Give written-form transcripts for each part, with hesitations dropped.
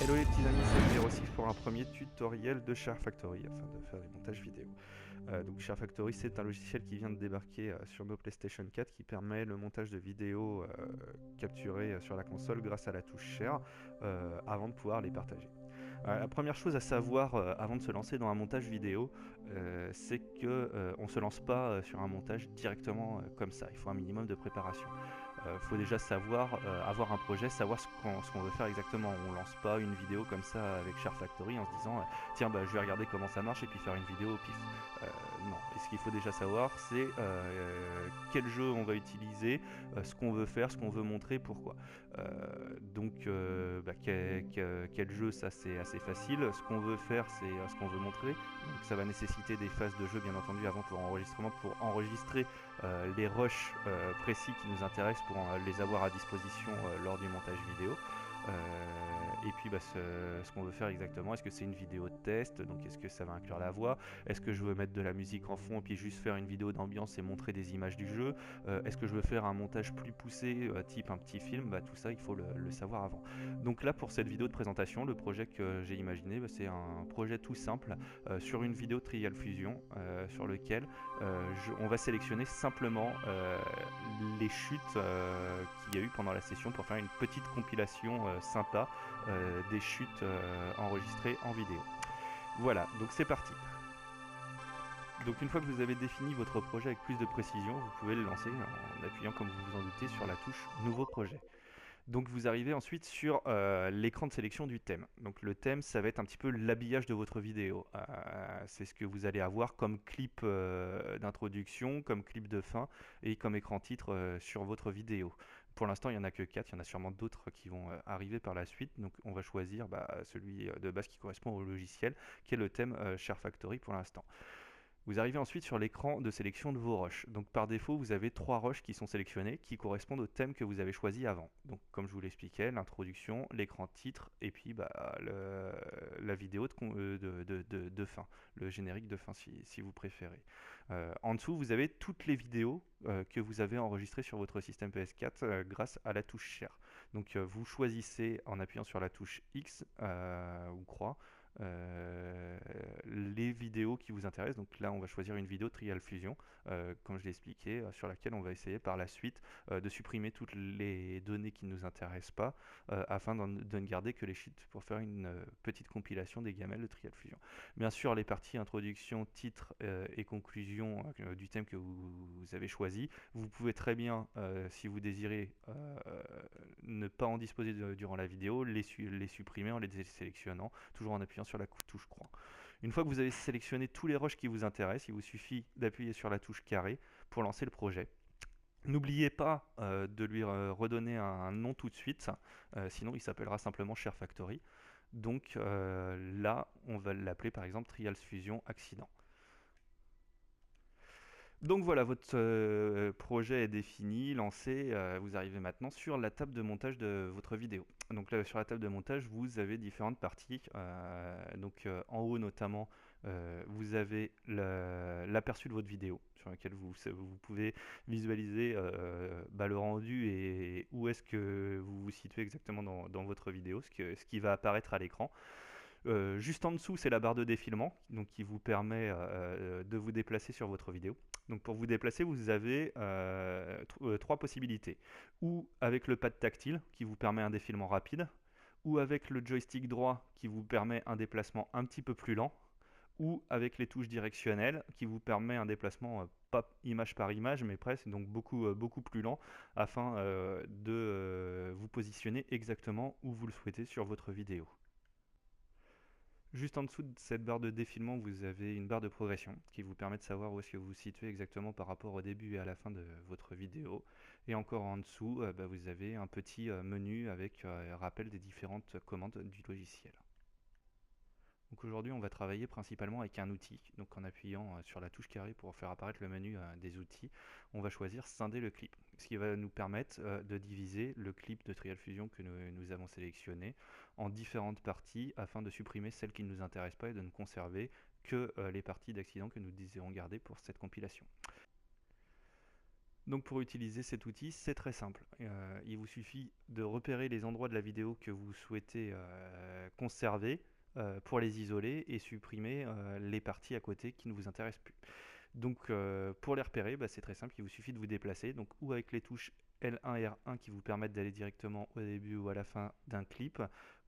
Hello les petits amis, c'est Zero6 pour un premier tutoriel de Share Factory afin de faire des montages vidéo. Donc Share Factory, c'est un logiciel qui vient de débarquer sur nos PlayStation 4 qui permet le montage de vidéos capturées sur la console grâce à la touche Share avant de pouvoir les partager. La première chose à savoir avant de se lancer dans un montage vidéo, c'est que on se lance pas sur un montage directement comme ça. Il faut un minimum de préparation. Faut déjà savoir avoir un projet, savoir ce qu'on veut faire exactement. On lance pas une vidéo comme ça avec Share Factory en se disant tiens bah, je vais regarder comment ça marche et puis faire une vidéo au pif. Non, et ce qu'il faut déjà savoir c'est quel jeu on va utiliser, ce qu'on veut faire, ce qu'on veut montrer, pourquoi. Quel jeu, ça c'est assez facile. Ce qu'on veut faire, c'est ce qu'on veut montrer. Donc ça va nécessiter des phases de jeu bien entendu avant pour enregistrement, pour enregistrer les rushs précis qui nous intéressent pour les avoir à disposition lors du montage vidéo. Et puis ce qu'on veut faire exactement, est-ce que c'est une vidéo de test, donc est-ce que ça va inclure la voix, est-ce que je veux mettre de la musique en fond et puis juste faire une vidéo d'ambiance et montrer des images du jeu, est-ce que je veux faire un montage plus poussé type un petit film, tout ça il faut le savoir avant. Donc là pour cette vidéo de présentation, le projet que j'ai imaginé, c'est un projet tout simple sur une vidéo Trial Fusion sur lequel on va sélectionner simplement les chutes qu'il y a eu pendant la session pour faire une petite compilation sympa des chutes enregistrées en vidéo. Voilà, donc c'est parti. Donc une fois que vous avez défini votre projet avec plus de précision, vous pouvez le lancer en appuyant, comme vous vous en doutez, sur la touche Nouveau projet. Donc vous arrivez ensuite sur l'écran de sélection du thème. Donc le thème, ça va être un petit peu l'habillage de votre vidéo. C'est ce que vous allez avoir comme clip d'introduction, comme clip de fin et comme écran titre sur votre vidéo. Pour l'instant, il n'y en a que 4, il y en a sûrement d'autres qui vont arriver par la suite. Donc on va choisir celui de base qui correspond au logiciel, qui est le thème Share Factory pour l'instant. Vous arrivez ensuite sur l'écran de sélection de vos rushs. Donc par défaut, vous avez 3 rushs qui sont sélectionnés, qui correspondent au thème que vous avez choisi avant. Donc comme je vous l'expliquais, l'introduction, l'écran titre, et puis la vidéo de fin, le générique de fin si vous préférez. En dessous, vous avez toutes les vidéos que vous avez enregistrées sur votre système PS4 grâce à la touche Share. Donc vous choisissez en appuyant sur la touche X ou croix, les vidéos qui vous intéressent. Donc là on va choisir une vidéo Trial Fusion comme je l'ai expliqué, sur laquelle on va essayer par la suite de supprimer toutes les données qui ne nous intéressent pas afin de ne garder que les sheets pour faire une petite compilation des gamelles de Trial Fusion. Bien sûr les parties introduction, titre et conclusion du thème que vous avez choisi, vous pouvez très bien si vous désirez ne pas en disposer durant la vidéo, les supprimer en les sélectionnant, toujours en appuyant sur la touche croix. Une fois que vous avez sélectionné tous les rushs qui vous intéressent, il vous suffit d'appuyer sur la touche carré pour lancer le projet. N'oubliez pas de lui redonner un nom tout de suite, sinon il s'appellera simplement Share Factory. Donc là, on va l'appeler par exemple Trials Fusion Accident. Donc voilà, votre projet est défini, lancé. Vous arrivez maintenant sur la table de montage de votre vidéo. Donc là, sur la table de montage, vous avez différentes parties. En haut notamment, vous avez l'aperçu de votre vidéo, sur laquelle vous pouvez visualiser le rendu et où est-ce que vous vous situez exactement dans votre vidéo, ce qui va apparaître à l'écran. Juste en dessous, c'est la barre de défilement, donc qui vous permet de vous déplacer sur votre vidéo. Donc pour vous déplacer, vous avez 3 possibilités. Ou avec le pad tactile, qui vous permet un défilement rapide, ou avec le joystick droit, qui vous permet un déplacement un petit peu plus lent, ou avec les touches directionnelles, qui vous permet un déplacement pas image par image, mais presque, donc beaucoup plus lent, afin de vous positionner exactement où vous le souhaitez sur votre vidéo. Juste en dessous de cette barre de défilement, vous avez une barre de progression qui vous permet de savoir où est-ce que vous vous situez exactement par rapport au début et à la fin de votre vidéo. Et encore en dessous, vous avez un petit menu avec rappel des différentes commandes du logiciel. Donc aujourd'hui, on va travailler principalement avec un outil. Donc en appuyant sur la touche carré pour faire apparaître le menu des outils, on va choisir scinder le clip. Ce qui va nous permettre de diviser le clip de Trial Fusion que nous avons sélectionné en différentes parties afin de supprimer celles qui ne nous intéressent pas et de ne conserver que les parties d'accident que nous désirons garder pour cette compilation. Donc pour utiliser cet outil, c'est très simple. Il vous suffit de repérer les endroits de la vidéo que vous souhaitez conserver pour les isoler et supprimer les parties à côté qui ne vous intéressent plus. Donc pour les repérer, bah, c'est très simple, il vous suffit de vous déplacer, donc ou avec les touches L1 et R1 qui vous permettent d'aller directement au début ou à la fin d'un clip,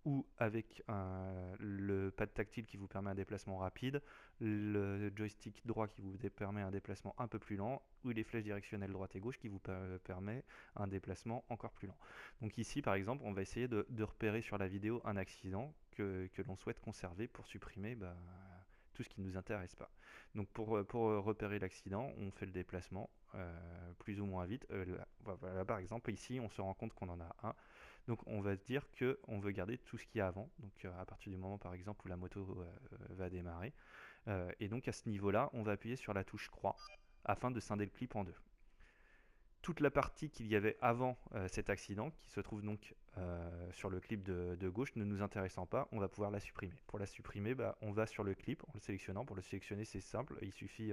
ou avec le pad tactile qui vous permet un déplacement rapide, le joystick droit qui vous permet un déplacement un peu plus lent, ou les flèches directionnelles droite et gauche qui vous permet un déplacement encore plus lent. Donc ici par exemple, on va essayer de repérer sur la vidéo un accident que l'on souhaite conserver pour supprimer tout ce qui ne nous intéresse pas. Donc pour repérer l'accident, on fait le déplacement plus ou moins vite. Voilà, par exemple, ici, on se rend compte qu'on en a un. Donc on va se dire qu'on veut garder tout ce qu'il y a avant. Donc à partir du moment, par exemple, où la moto va démarrer. Et donc à ce niveau-là, on va appuyer sur la touche croix afin de scinder le clip en deux. Toute la partie qu'il y avait avant cet accident, qui se trouve donc sur le clip de gauche, ne nous intéressant pas, on va pouvoir la supprimer. Pour la supprimer, on va sur le clip en le sélectionnant. Pour le sélectionner, c'est simple, il suffit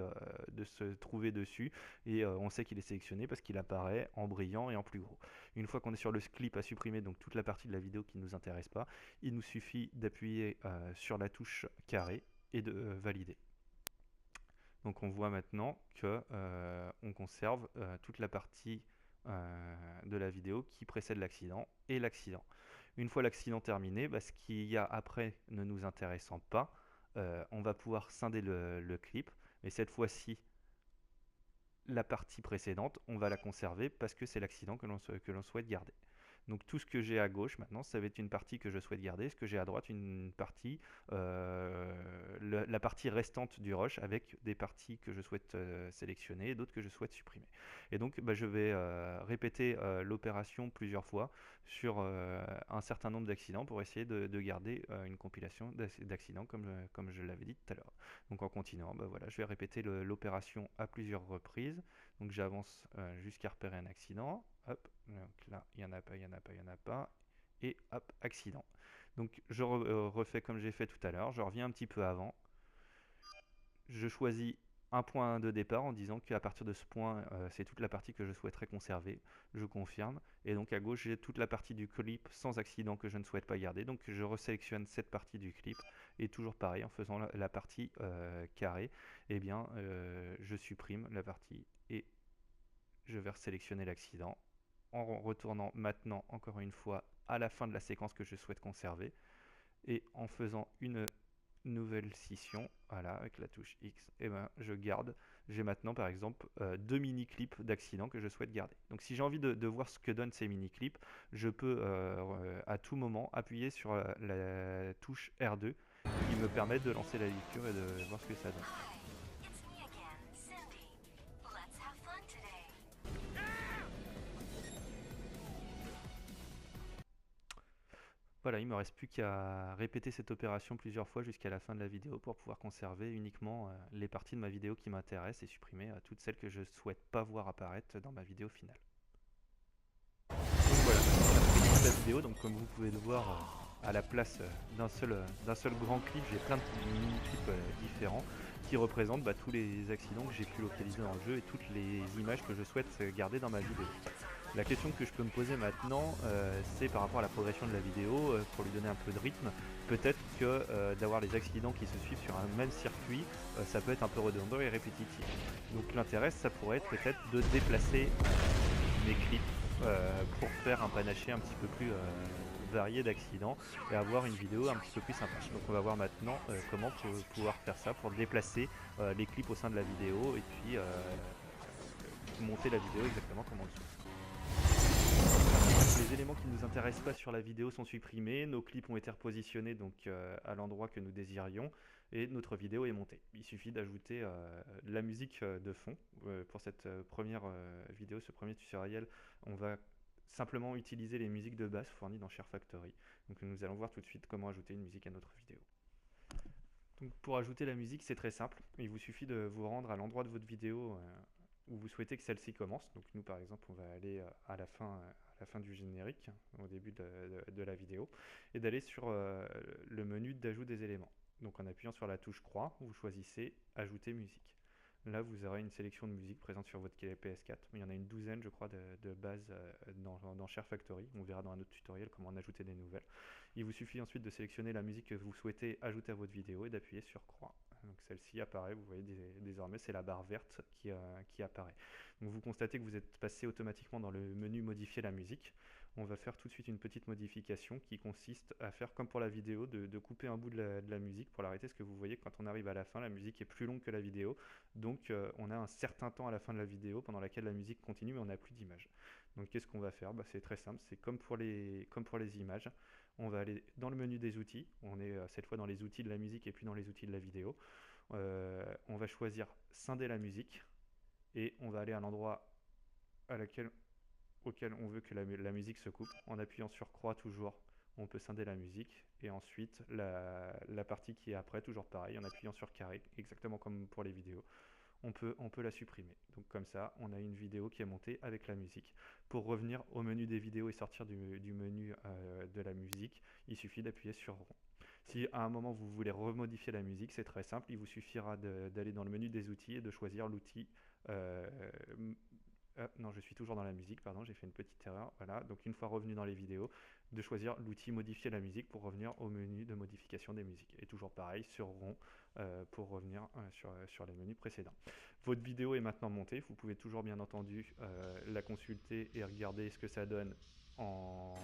de se trouver dessus et on sait qu'il est sélectionné parce qu'il apparaît en brillant et en plus gros. Une fois qu'on est sur le clip à supprimer, donc toute la partie de la vidéo qui ne nous intéresse pas, il nous suffit d'appuyer sur la touche carré et de valider. Donc on voit maintenant que on conserve toute la partie de la vidéo qui précède l'accident et l'accident. Une fois l'accident terminé, ce qu'il y a après ne nous intéressant pas, on va pouvoir scinder le clip, mais cette fois-ci la partie précédente, on va la conserver parce que c'est l'accident que l'on souhaite garder. Donc tout ce que j'ai à gauche maintenant, ça va être une partie que je souhaite garder. Ce que j'ai à droite, une partie, la partie restante du rush avec des parties que je souhaite sélectionner et d'autres que je souhaite supprimer. Et donc je vais répéter l'opération plusieurs fois sur un certain nombre d'accidents pour essayer de garder une compilation d'accidents comme je l'avais dit tout à l'heure. Donc en continuant, voilà, je vais répéter l'opération à plusieurs reprises. Donc j'avance jusqu'à repérer un accident. Hop, donc là, il n'y en a pas, il n'y en a pas, il n'y en a pas. Et hop, accident. Donc je refais comme j'ai fait tout à l'heure. Je reviens un petit peu avant. Je choisis un point de départ en disant qu'à partir de ce point, c'est toute la partie que je souhaiterais conserver. Je confirme. Et donc à gauche, j'ai toute la partie du clip sans accident que je ne souhaite pas garder. Donc je resélectionne cette partie du clip. Et toujours pareil, en faisant la partie carrée, eh bien, je supprime la partie et je vais sélectionner l'accident en retournant maintenant encore une fois à la fin de la séquence que je souhaite conserver et en faisant une nouvelle scission, voilà, avec la touche X, et je garde. J'ai maintenant par exemple deux mini-clips d'accident que je souhaite garder. Donc si j'ai envie de voir ce que donnent ces mini-clips, je peux à tout moment appuyer sur la touche R2 qui me permet de lancer la lecture et de voir ce que ça donne. Voilà, il ne me reste plus qu'à répéter cette opération plusieurs fois jusqu'à la fin de la vidéo pour pouvoir conserver uniquement les parties de ma vidéo qui m'intéressent et supprimer toutes celles que je ne souhaite pas voir apparaître dans ma vidéo finale. Donc voilà, maintenant on a fait toute la vidéo, donc comme vous pouvez le voir à la place d'un seul grand clip, j'ai plein de mini-clips différents qui représentent tous les accidents que j'ai pu localiser dans le jeu et toutes les images que je souhaite garder dans ma vidéo. La question que je peux me poser maintenant, c'est par rapport à la progression de la vidéo, pour lui donner un peu de rythme. Peut-être que d'avoir les accidents qui se suivent sur un même circuit, ça peut être un peu redondant et répétitif. Donc l'intérêt, ça pourrait être peut-être de déplacer mes clips pour faire un panaché un petit peu plus varié d'accidents et avoir une vidéo un petit peu plus sympa. Donc on va voir maintenant comment pouvoir faire ça pour déplacer les clips au sein de la vidéo et puis monter la vidéo exactement comme on le souhaite. Les éléments qui ne nous intéressent pas sur la vidéo sont supprimés, nos clips ont été repositionnés donc à l'endroit que nous désirions et notre vidéo est montée. Il suffit d'ajouter la musique de fond. Pour cette première vidéo, ce premier tutoriel, on va simplement utiliser les musiques de base fournies dans Share Factory. Donc nous allons voir tout de suite comment ajouter une musique à notre vidéo. Donc pour ajouter la musique, c'est très simple. Il vous suffit de vous rendre à l'endroit de votre vidéo où vous souhaitez que celle-ci commence. Donc nous par exemple on va aller à la fin du générique, au début de la vidéo, et d'aller sur le menu d'ajout des éléments. Donc en appuyant sur la touche croix, vous choisissez ajouter musique. Là, vous aurez une sélection de musique présente sur votre PS4. Il y en a une douzaine, je crois, de bases dans Share Factory. On verra dans un autre tutoriel comment en ajouter des nouvelles. Il vous suffit ensuite de sélectionner la musique que vous souhaitez ajouter à votre vidéo et d'appuyer sur croix. Donc celle-ci apparaît, vous voyez désormais, c'est la barre verte qui apparaît. Donc vous constatez que vous êtes passé automatiquement dans le menu modifier la musique. On va faire tout de suite une petite modification qui consiste à faire comme pour la vidéo, de couper un bout de la musique pour l'arrêter, parce que vous voyez que quand on arrive à la fin, la musique est plus longue que la vidéo, donc on a un certain temps à la fin de la vidéo pendant laquelle la musique continue mais on n'a plus d'image. Donc qu'est-ce qu'on va faire? C'est très simple, c'est comme pour les images, on va aller dans le menu des outils, on est cette fois dans les outils de la musique et puis dans les outils de la vidéo. On va choisir scinder la musique et on va aller à l'endroit auquel on veut que la musique se coupe. En appuyant sur croix toujours, on peut scinder la musique et ensuite la partie qui est après, toujours pareil, en appuyant sur carré, exactement comme pour les vidéos, on peut la supprimer. Donc comme ça, on a une vidéo qui est montée avec la musique. Pour revenir au menu des vidéos et sortir du menu de la musique, il suffit d'appuyer sur rond. Si à un moment vous voulez remodifier la musique, c'est très simple, il vous suffira d'aller dans le menu des outils et de choisir l'outil non, je suis toujours dans la musique, pardon, j'ai fait une petite erreur. Voilà, donc une fois revenu dans les vidéos, de choisir l'outil modifier la musique pour revenir au menu de modification des musiques. Et toujours pareil, sur rond pour revenir sur les menus précédents. Votre vidéo est maintenant montée, vous pouvez toujours bien entendu la consulter et regarder ce que ça donne en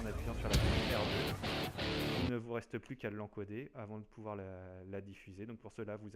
appuyant sur la touche R2. Il ne vous reste plus qu'à l'encoder avant de pouvoir la diffuser. Donc pour cela, vous